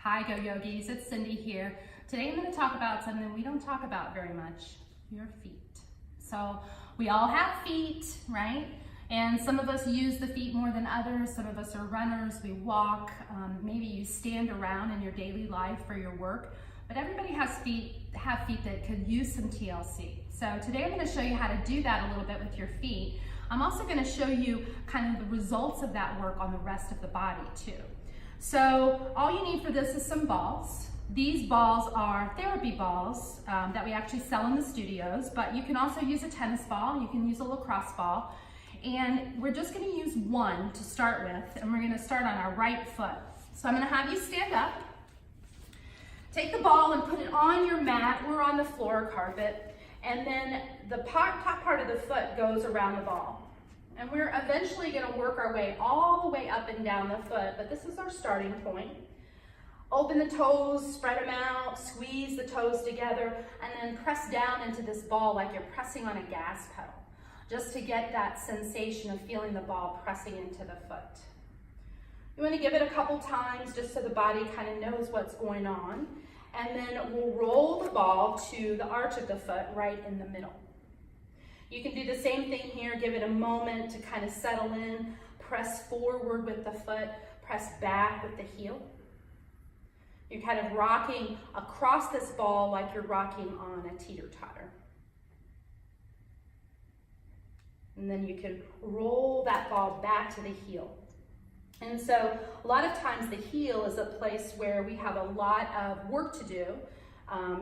Hi Go Yogis, it's Cindy here. Today I'm going to talk about something we don't talk about very much, your feet. So we all have feet, right? And some of us use the feet more than others. Some of us are runners, we walk, maybe you stand around in your daily life for your work. But everybody have feet that could use some TLC. So today I'm going to show you how to do that a little bit with your feet. I'm also going to show you kind of the results of that work on the rest of the body too. So all you need for this is some balls. These balls are therapy balls that we actually sell in the studios, but you can also use a tennis ball, you can use a lacrosse ball, and we're just going to use one to start with, and we're going to start on our right foot. So I'm going to have you stand up, take the ball and put it on your mat or on the floor carpet, and then the top part of the foot goes around the ball. And we're eventually going to work our way all the way up and down the foot, but this is our starting point. Open the toes, spread them out, squeeze the toes together, and then press down into this ball like you're pressing on a gas pedal, just to get that sensation of feeling the ball pressing into the foot. You want to give it a couple times just so the body kind of knows what's going on, and then we'll roll the ball to the arch of the foot right in the middle. You can do the same thing here, give it a moment to kind of settle in, press forward with the foot, press back with the heel. You're kind of rocking across this ball like you're rocking on a teeter-totter. And then you can roll that ball back to the heel. And so a lot of times the heel is a place where we have a lot of work to do.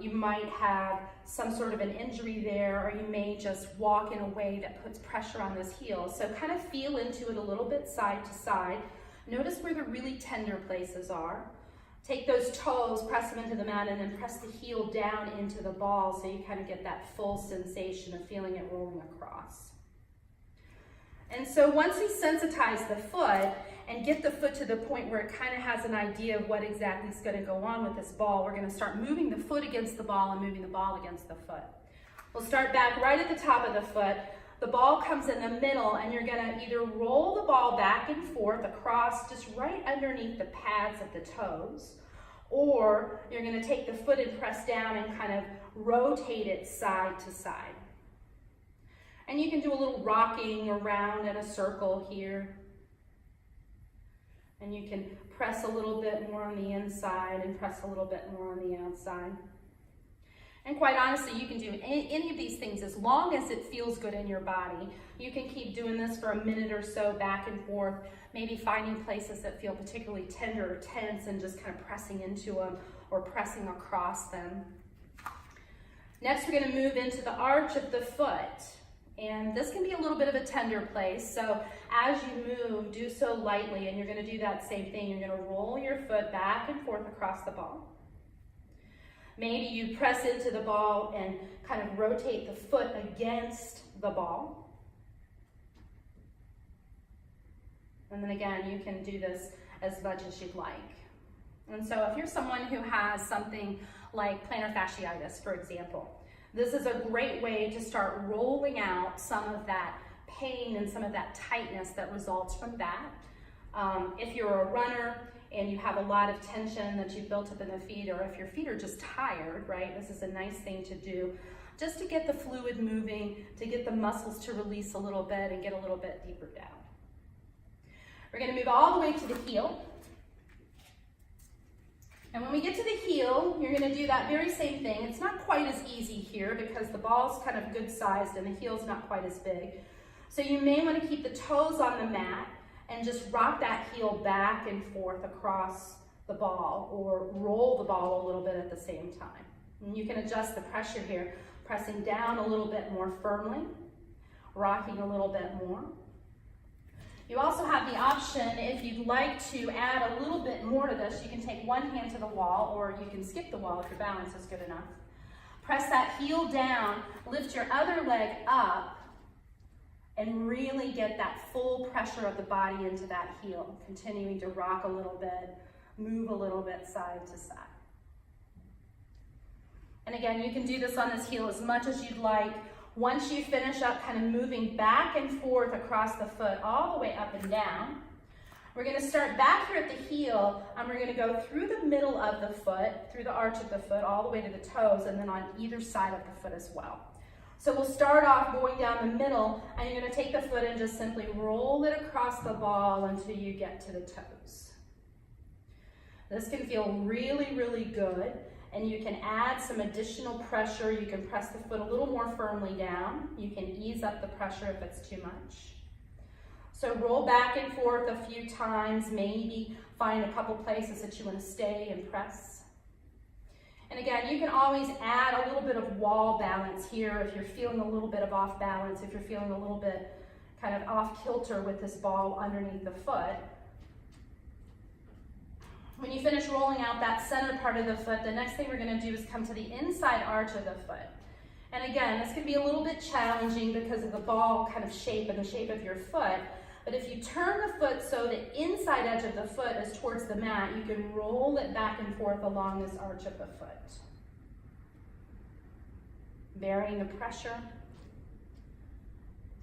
You might have some sort of an injury there, or you may just walk in a way that puts pressure on this heel. So kind of feel into it a little bit side to side. Notice where the really tender places are. Take those toes, press them into the mat, and then press the heel down into the ball so you kind of get that full sensation of feeling it rolling across. And so once we sensitize the foot and get the foot to the point where it kind of has an idea of what exactly is going to go on with this ball, we're going to start moving the foot against the ball and moving the ball against the foot. We'll start back right at the top of the foot. The ball comes in the middle, and you're going to either roll the ball back and forth across just right underneath the pads of the toes, or you're going to take the foot and press down and kind of rotate it side to side. And you can do a little rocking around in a circle here. And you can press a little bit more on the inside and press a little bit more on the outside. And quite honestly, you can do any of these things as long as it feels good in your body. You can keep doing this for a minute or so back and forth, maybe finding places that feel particularly tender or tense and just kind of pressing into them or pressing across them. Next, we're going to move into the arch of the foot. And this can be a little bit of a tender place, so as you move, do so lightly, and you're going to do that same thing. You're going to roll your foot back and forth across the ball. Maybe you press into the ball and kind of rotate the foot against the ball. And then again, you can do this as much as you'd like. And so if you're someone who has something like plantar fasciitis, for example, this is a great way to start rolling out some of that pain and some of that tightness that results from that. If you're a runner and you have a lot of tension that you've built up in the feet, or if your feet are just tired, right, this is a nice thing to do just to get the fluid moving, to get the muscles to release a little bit and get a little bit deeper down. We're going to move all the way to the heel. And when we get to the heel, you're going to do that very same thing. It's not quite as easy here because the ball's kind of good sized and the heel's not quite as big. So you may want to keep the toes on the mat and just rock that heel back and forth across the ball, or roll the ball a little bit at the same time. And you can adjust the pressure here, pressing down a little bit more firmly, rocking a little bit more. You also have the option, if you'd like to add a little bit more to this, you can take one hand to the wall, or you can skip the wall if your balance is good enough. Press that heel down, lift your other leg up, and really get that full pressure of the body into that heel, continuing to rock a little bit, move a little bit side to side. And again, you can do this on this heel as much as you'd like. Once you finish up kind of moving back and forth across the foot all the way up and down, We're gonna start back here at the heel, and we're gonna go through the middle of the foot, through the arch of the foot, all the way to the toes, and then on either side of the foot as well. So we'll start off going down the middle, and you're gonna take the foot and just simply roll it across the ball until you get to the toes. This can feel really, really good, and you can add some additional pressure. You can press the foot a little more firmly down. You can ease up the pressure if it's too much. So roll back and forth a few times, maybe find a couple places that you want to stay and press. And again, you can always add a little bit of wall balance here if you're feeling a little bit of off balance, if you're feeling a little bit kind of off kilter with this ball underneath the foot. When you finish rolling out that center part of the foot, the next thing we're going to do is come to the inside arch of the foot. And again, this can be a little bit challenging because of the ball kind of shape and the shape of your foot. But if you turn the foot so the inside edge of the foot is towards the mat, you can roll it back and forth along this arch of the foot. Varying the pressure,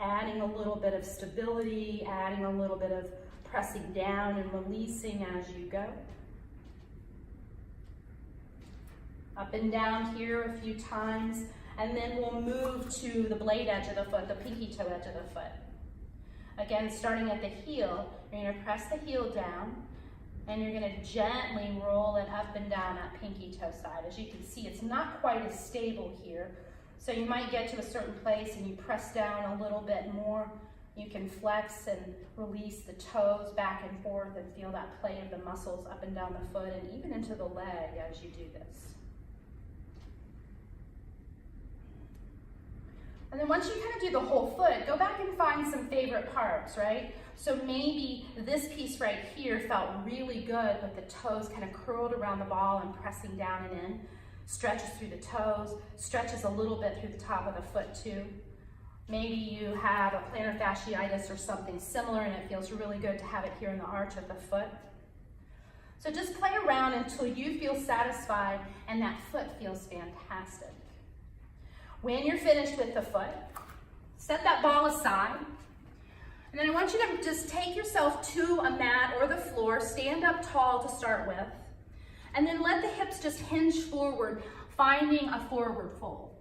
adding a little bit of stability, adding a little bit of pressing down and releasing as you go. Up and down here a few times, and then we'll move to the blade edge of the foot, the pinky toe edge of the foot. Again, starting at the heel, you're going to press the heel down, and you're going to gently roll it up and down that pinky toe side. As you can see, it's not quite as stable here, so you might get to a certain place and you press down a little bit more. You can flex and release the toes back and forth and feel that play of the muscles up and down the foot and even into the leg as you do this. And then once you kind of do the whole foot, go back and find some favorite parts, right? So maybe this piece right here felt really good with the toes kind of curled around the ball and pressing down and in. Stretches through the toes, stretches a little bit through the top of the foot too. Maybe you have a plantar fasciitis or something similar and it feels really good to have it here in the arch of the foot. So just play around until you feel satisfied and that foot feels fantastic. When you're finished with the foot, set that ball aside. And then I want you to just take yourself to a mat or the floor, stand up tall to start with, and then let the hips just hinge forward, finding a forward fold.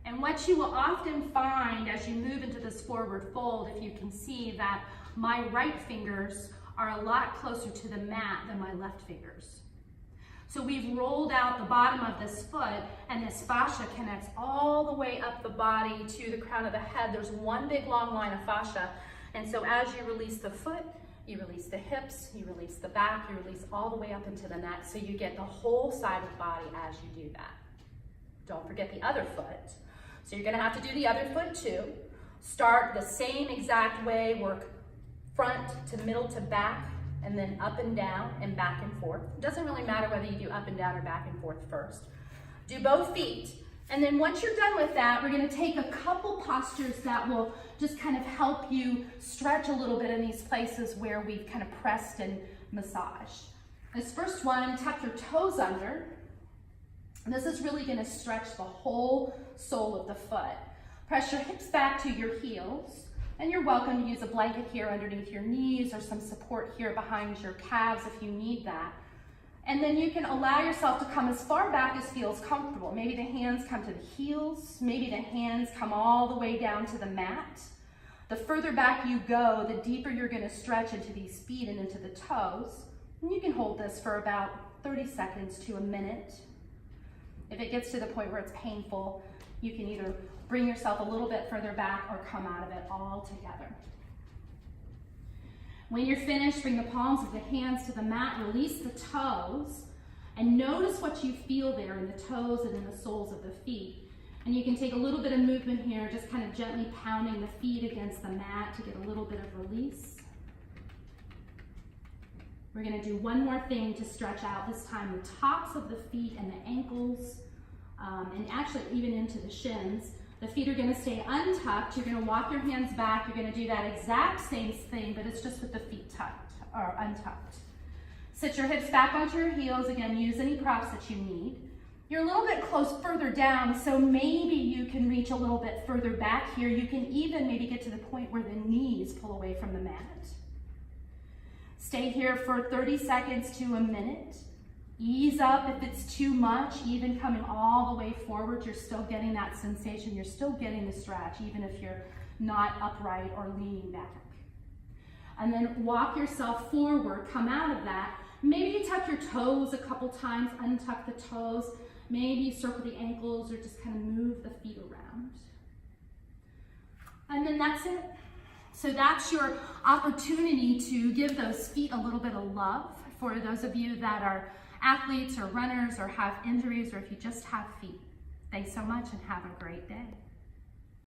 And what you will often find as you move into this forward fold, if you can see that my right fingers are a lot closer to the mat than my left fingers. So we've rolled out the bottom of this foot, and this fascia connects all the way up the body to the crown of the head. There's one big long line of fascia. And so as you release the foot, you release the hips, you release the back, you release all the way up into the neck, so you get the whole side of the body as you do that. Don't forget the other foot. So you're gonna have to do the other foot too. Start the same exact way, work front to middle to back, and then up and down and back and forth. It doesn't really matter whether you do up and down or back and forth first. Do both feet. And then once you're done with that, we're gonna take a couple postures that will just kind of help you stretch a little bit in these places where we've kind of pressed and massaged. This first one, tuck your toes under. This is really gonna stretch the whole sole of the foot. Press your hips back to your heels, and you're welcome to use a blanket here underneath your knees or some support here behind your calves if you need that. And then you can allow yourself to come as far back as feels comfortable. Maybe the hands come to the heels, maybe the hands come all the way down to the mat. The further back you go, the deeper you're gonna stretch into these feet and into the toes. And you can hold this for about 30 seconds to a minute. If it gets to the point where it's painful, you can either bring yourself a little bit further back or come out of it all together. When you're finished, bring the palms of the hands to the mat, release the toes, and notice what you feel there in the toes and in the soles of the feet. And you can take a little bit of movement here, just kind of gently pounding the feet against the mat to get a little bit of release. We're gonna do one more thing to stretch out, this time the tops of the feet and the ankles, and actually even into the shins. The feet are gonna stay untucked. You're gonna walk your hands back. You're gonna do that exact same thing, but it's just with the feet tucked or untucked. Sit your hips back onto your heels. Again, use any props that you need. You're a little bit close further down, so maybe you can reach a little bit further back here. You can even maybe get to the point where the knees pull away from the mat. Stay here for 30 seconds to a minute. Ease up if it's too much, even coming all the way forward, you're still getting that sensation, you're still getting the stretch, even if you're not upright or leaning back. And then walk yourself forward, come out of that. Maybe you tuck your toes a couple times, untuck the toes, maybe circle the ankles or just kind of move the feet around. And then that's it. So that's your opportunity to give those feet a little bit of love for those of you that are athletes or runners or have injuries, or if you just have feet. Thanks so much and have a great day.